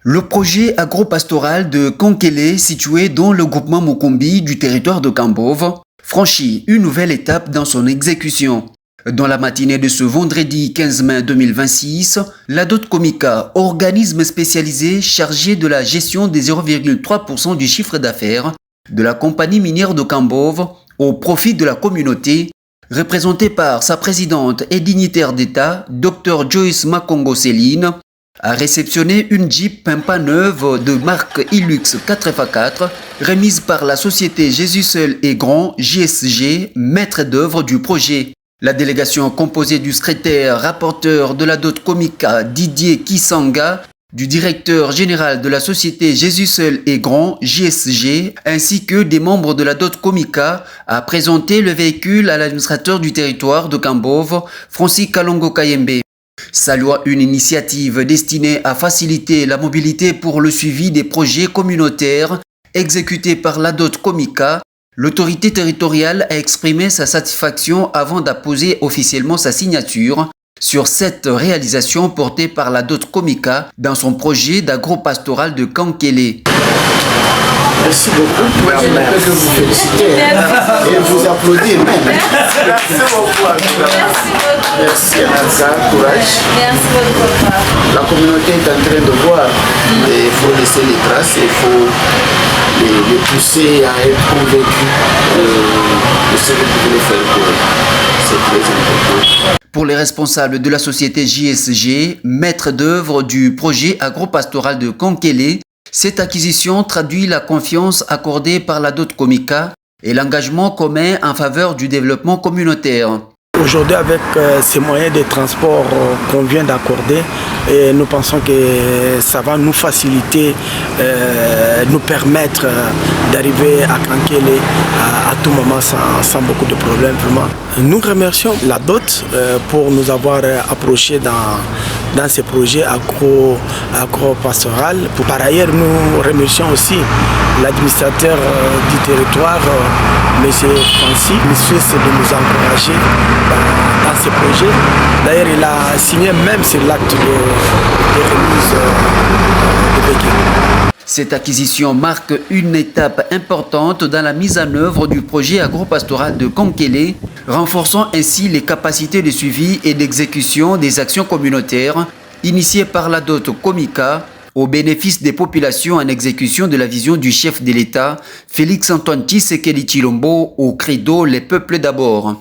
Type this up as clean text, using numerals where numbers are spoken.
Le projet agropastoral de Konkélé, situé dans le groupement Mukumbi du territoire de Kambove, franchit une nouvelle étape dans son exécution. Dans la matinée de ce vendredi 15 mai 2026, la Dot Komika, organisme spécialisé chargé de la gestion des 0,3% du chiffre d'affaires de la compagnie minière de Kambove au profit de la communauté, représentée par sa présidente et dignitaire d'État, Dr Joyce Makongo Céline, a réceptionné une Jeep Pimpa neuve de marque Hilux 4x4 remise par la société Jésus Seul et Grand JSG, maître d'œuvre du projet. La délégation composée du secrétaire rapporteur de la Dot Komika Didier Kisanga, du directeur général de la société Jésus Seul et Grand JSG, ainsi que des membres de la Dot Komika a présenté le véhicule à l'administrateur du territoire de Kambove, Francis Kalongo Kayembe. Saluant une initiative destinée à faciliter la mobilité pour le suivi des projets communautaires exécutés par la Dot Komika, l'autorité territoriale a exprimé sa satisfaction avant d'apposer officiellement sa signature sur cette réalisation portée par la Dot Komika dans son projet d'agropastoral de Konkélé. Merci beaucoup. Je ne peux que vous féliciter et vous applaudir même. Merci beaucoup. Merci Anasa, courage. Merci beaucoup. La communauté est en train de voir. Il faut laisser les traces, il faut les pousser à être convaincus de ce que vous voulez faire pour eux. C'est très important. Pour les responsables de la société JSG, maître d'œuvre du projet agropastoral de Konkélé, cette acquisition traduit la confiance accordée par la Dot Komika et l'engagement commun en faveur du développement communautaire. Aujourd'hui, avec ces moyens de transport qu'on vient d'accorder, nous pensons que ça va nous faciliter, nous permettre d'arriver à Konkélé à tout moment sans beaucoup de problèmes. Vraiment. Nous remercions la Dot pour nous avoir approchés dans ces projets agro-pastoral. Par ailleurs, nous remercions aussi l'administrateur du territoire, M. Francis, de nous encourager dans ces projets. D'ailleurs, il a signé même sur l'acte de remise de véhicule. Cette acquisition marque une étape importante dans la mise en œuvre du projet agropastoral de Konkélé, renforçant ainsi les capacités de suivi et d'exécution des actions communautaires initiées par la Dot Komika au bénéfice des populations en exécution de la vision du chef de l'État, Félix Antoine Tshisekedi Tshilombo, au credo « Les peuples d'abord ».